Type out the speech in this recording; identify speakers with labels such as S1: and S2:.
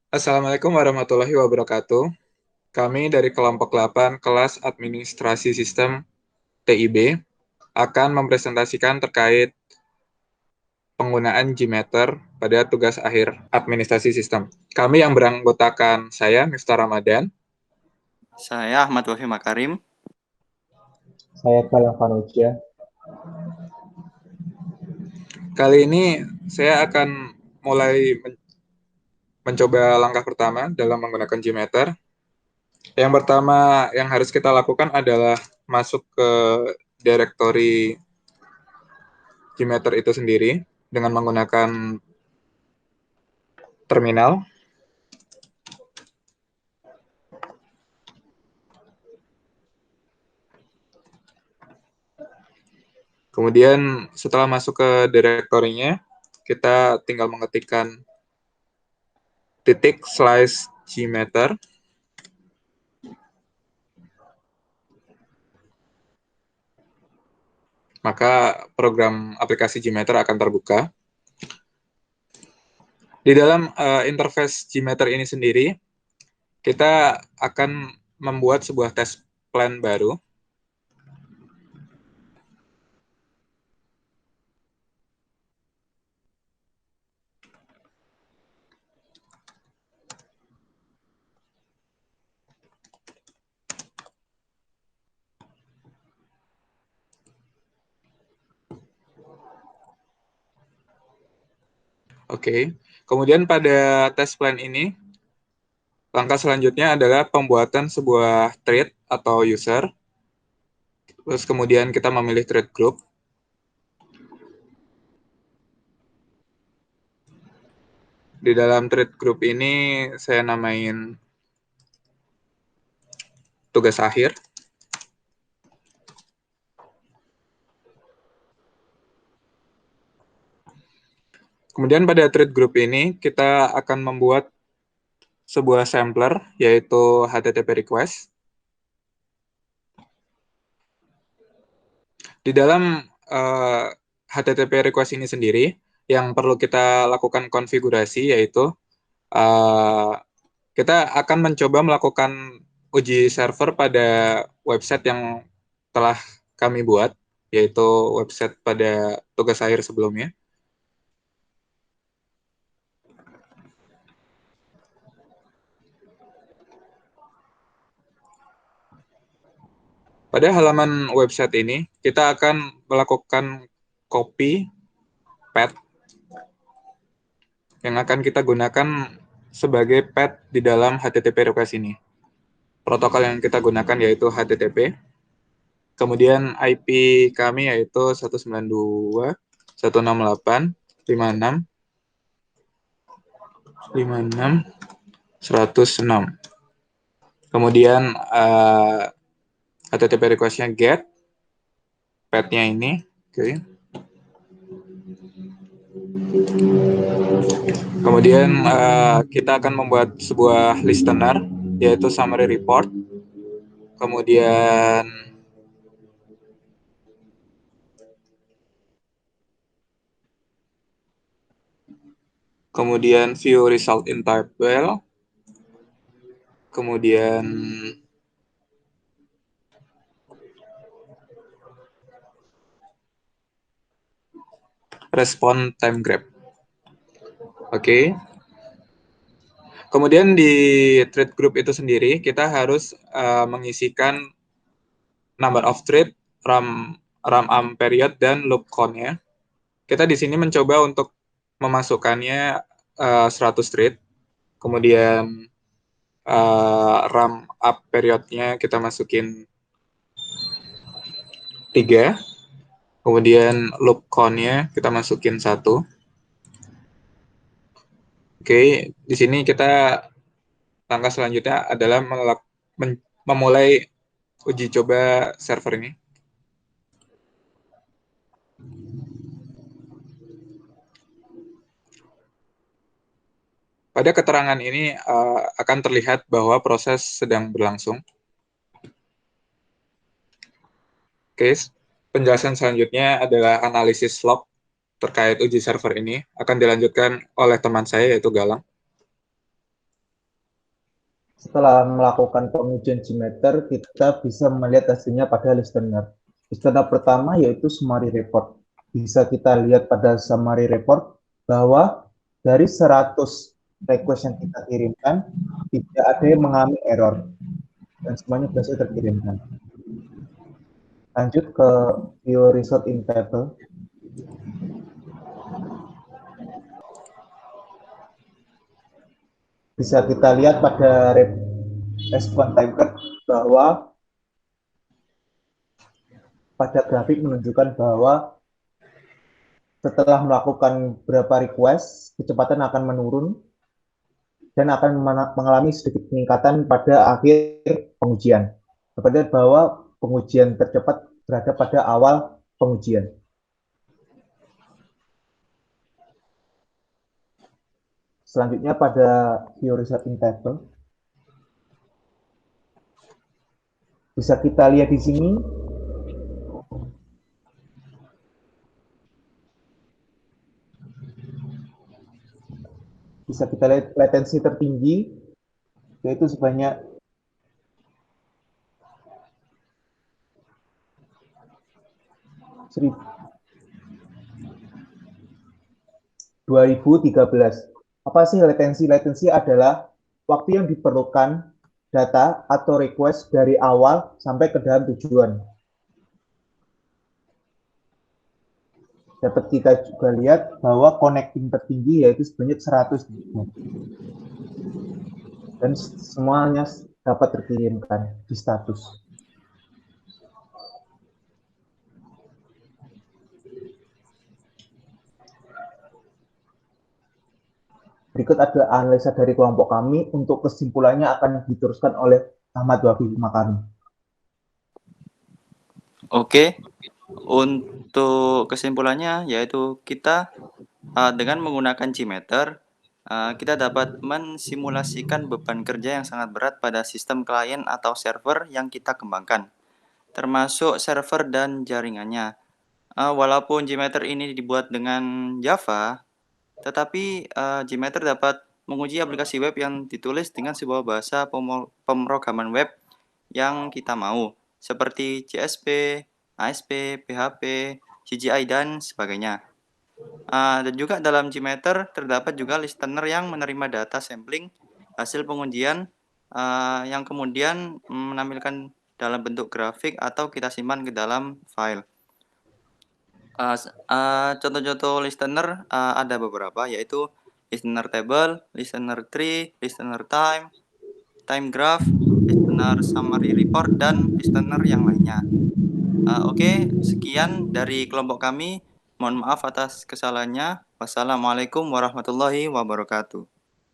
S1: Assalamualaikum warahmatullahi wabarakatuh. Kami dari kelompok 8 kelas Administrasi Sistem TIB akan mempresentasikan terkait penggunaan Gmeter pada tugas akhir administrasi sistem. Kami yang beranggotakan saya, Miftah Ramadan.
S2: Saya Ahmad Wahyu Makarim.
S3: Saya Kalang Fanucia.
S1: Kali ini saya akan mulai mencoba langkah pertama dalam menggunakan Gmeter. Yang pertama yang harus kita lakukan adalah masuk ke direktori Gmeter itu sendiri dengan menggunakan terminal. Kemudian setelah masuk ke direktorinya, kita tinggal mengetikkan /Gmeter. Maka program aplikasi Gmeter akan terbuka. Di dalam interface Gmeter ini sendiri, kita akan membuat sebuah test plan baru. Oke. Kemudian pada test plan ini, langkah selanjutnya adalah pembuatan sebuah thread atau user. Terus kemudian kita memilih thread group. Di dalam thread group ini saya namain tugas akhir. Kemudian pada thread group ini kita akan membuat sebuah sampler yaitu HTTP request. Di dalam HTTP request ini sendiri yang perlu kita lakukan konfigurasi yaitu kita akan mencoba melakukan uji server pada website yang telah kami buat, yaitu website pada tugas akhir sebelumnya. Pada halaman website ini, kita akan melakukan copy path yang akan kita gunakan sebagai path di dalam HTTP request ini. Protokol yang kita gunakan yaitu HTTP. Kemudian IP kami yaitu 192.168.56.106. Kemudian HTTP request-nya get path-nya ini. Oke. Kemudian kita akan membuat sebuah listener yaitu summary report. Kemudian view result in table. Kemudian respon time grab. Oke. Kemudian di thread group itu sendiri kita harus mengisikan number of thread, RAM period dan loop count-nya. Kita di sini mencoba untuk memasukkannya 100 thread. Kemudian RAM up periodnya kita masukin 3. Kemudian loop count-nya kita masukin 1. Oke, di sini kita langkah selanjutnya adalah memulai uji coba server ini. Pada keterangan ini akan terlihat bahwa proses sedang berlangsung. Oke, penjelasan selanjutnya adalah analisis log terkait uji server ini akan dilanjutkan oleh teman saya yaitu Galang.
S3: Setelah melakukan pengujian Gmeter, kita bisa melihat hasilnya pada listener. Listener pertama yaitu summary report. Bisa kita lihat pada summary report bahwa dari 100 request yang kita kirimkan, tidak ada yang mengalami error. Dan semuanya berhasil terkirimkan. Lanjut ke view result in table. Bisa kita lihat pada response time curve bahwa pada grafik menunjukkan bahwa setelah melakukan beberapa request, kecepatan akan menurun dan akan mengalami sedikit peningkatan pada akhir pengujian. Seperti bahwa pengujian tercepat berada pada awal pengujian. Selanjutnya pada view result in table. Bisa kita lihat di sini bisa kita lihat latensi tertinggi yaitu sebanyak 2013. Apa sih latensi? Latensi adalah waktu yang diperlukan data atau request dari awal sampai ke dalam tujuan. Dapat kita juga lihat bahwa connecting tertinggi yaitu sebanyak 100 dan semuanya dapat terkirimkan di status. Berikut ada analisa dari kelompok kami. Untuk kesimpulannya akan diteruskan oleh Ahmad Wafi Makarim.
S2: Oke, untuk kesimpulannya yaitu kita dengan menggunakan Gmeter, kita dapat mensimulasikan beban kerja yang sangat berat pada sistem klien atau server yang kita kembangkan, termasuk server dan jaringannya. Walaupun Gmeter ini dibuat dengan Java, tetapi Gmeter dapat menguji aplikasi web yang ditulis dengan sebuah bahasa pemrograman web yang kita mau, seperti JSP, ASP, PHP, CGI, dan sebagainya. Dan juga dalam Gmeter terdapat juga listener yang menerima data sampling hasil pengujian yang kemudian menampilkan dalam bentuk grafik atau kita simpan ke dalam file. Contoh-contoh listener ada beberapa, yaitu listener table, listener tree, listener time, time graph, listener summary report, dan listener yang lainnya. Oke, sekian dari kelompok kami. Mohon maaf atas kesalahannya. Wassalamualaikum warahmatullahi wabarakatuh.